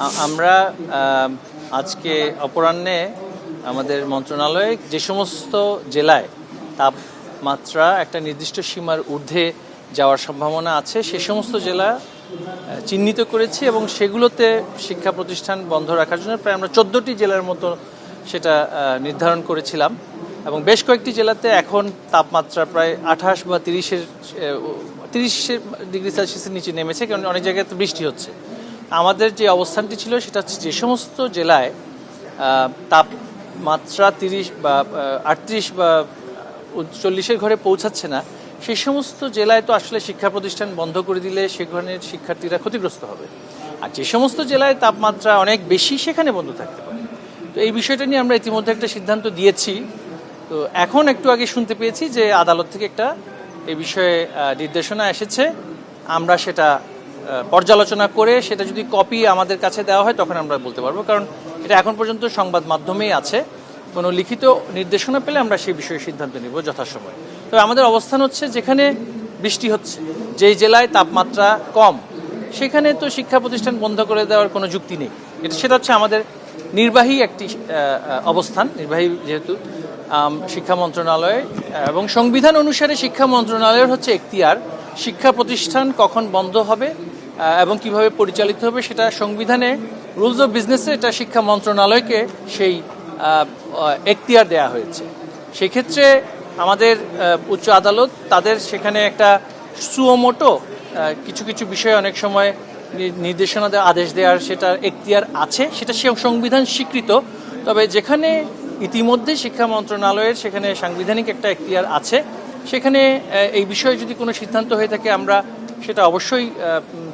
আমরা আজকে অপরাহ্নে আমাদের মন্ত্রণালয়ে যে সমস্ত জেলায় তাপমাত্রা একটা নির্দিষ্ট সীমার ঊর্ধ্বে যাওয়ার সম্ভাবনা আছে সে সমস্ত জেলা চিহ্নিত করেছি এবং সেগুলোতে শিক্ষা প্রতিষ্ঠান বন্ধ রাখার জন্য প্রায় আমরা 14টি জেলার মতো সেটা নির্ধারণ করেছিলাম এবং বেশ কয়েকটি জেলাতে এখন তাপমাত্রা প্রায় 28 বা 30 ডিগ্রি সেলসিয়াসের নিচে নেমেছে, কারণ অনেক জায়গায় তো বৃষ্টি হচ্ছে। আমাদের যে অবস্থানটি ছিল সেটা হচ্ছে যে সমস্ত জেলায় তাপমাত্রা 30 বা 38 বা 40-এর ঘরে পৌঁছাচ্ছে না, সেই সমস্ত জেলায় তো আসলে শিক্ষা প্রতিষ্ঠান বন্ধ করে দিলে সেখানে শিক্ষার্থীরা ক্ষতিগ্রস্ত হবে। আর যে সমস্ত জেলায় তাপমাত্রা অনেক বেশি সেখানে বন্ধ থাকতে পারে। তো এই বিষয়টা নিয়ে আমরা ইতিমধ্যে একটা সিদ্ধান্ত দিয়েছি। তো এখন একটু আগে শুনতে পেয়েছি যে আদালত থেকে একটা এই বিষয়ে নির্দেশনা এসেছে। আমরা সেটা পর্যালোচনা করে সেটা যদি কপি আমাদের কাছে দেওয়া হয় তখন আমরা বলতে পারবো, কারণ এটা এখন পর্যন্ত সংবাদ মাধ্যমেই আছে। কোনো লিখিত নির্দেশনা পেলে আমরা সেই বিষয়ে সিদ্ধান্ত নিব যথাসময়ে। তবে আমাদের অবস্থান হচ্ছে যেখানে বৃষ্টি হচ্ছে, যেই জেলায় তাপমাত্রা কম, সেখানে তো শিক্ষা প্রতিষ্ঠান বন্ধ করে দেওয়ার কোনো যুক্তি নেই। সেটা হচ্ছে আমাদের নির্বাহী একটি অবস্থান, নির্বাহী যেহেতু শিক্ষা মন্ত্রণালয় এবং সংবিধান অনুসারে শিক্ষা মন্ত্রণালয়ের হচ্ছে এখতিয়ার শিক্ষা প্রতিষ্ঠান কখন বন্ধ হবে এবং কিভাবে পরিচালিত হবে সেটা সংবিধানে রুলস অফ বিজনেসে এটা শিক্ষা মন্ত্রণালয়কে সেই এখতিয়ার দেওয়া হয়েছে। সেক্ষেত্রে আমাদের উচ্চ আদালত তাদের সেখানে একটা সুমোটো কিছু কিছু বিষয়ে অনেক সময় নির্দেশনা দেওয়া, আদেশ দেওয়ার সেটা এখতিয়ার আছে, সেটা সংবিধান স্বীকৃত। তবে যেখানে ইতিমধ্যে শিক্ষা মন্ত্রণালয়ের সেখানে সাংবিধানিক একটা এখতিয়ার আছে, সেখানে এই বিষয়ে যদি কোনো সিদ্ধান্ত হয়ে থাকে আমরা সেটা অবশ্যই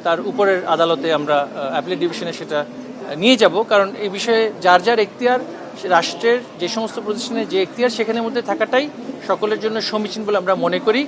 তার উপরের আদালতে আমরা অ্যাপিলেট ডিভিশনে সেটা নিয়ে যাব, কারণ এই বিষয়ে যার যার এখতিয়ার রাষ্ট্রের যে সমস্ত প্রতিষ্ঠানের যে এখতিয়ার সেখানের মধ্যে থাকাটাই সকলের জন্য সমীচীন বলে আমরা মনে করি।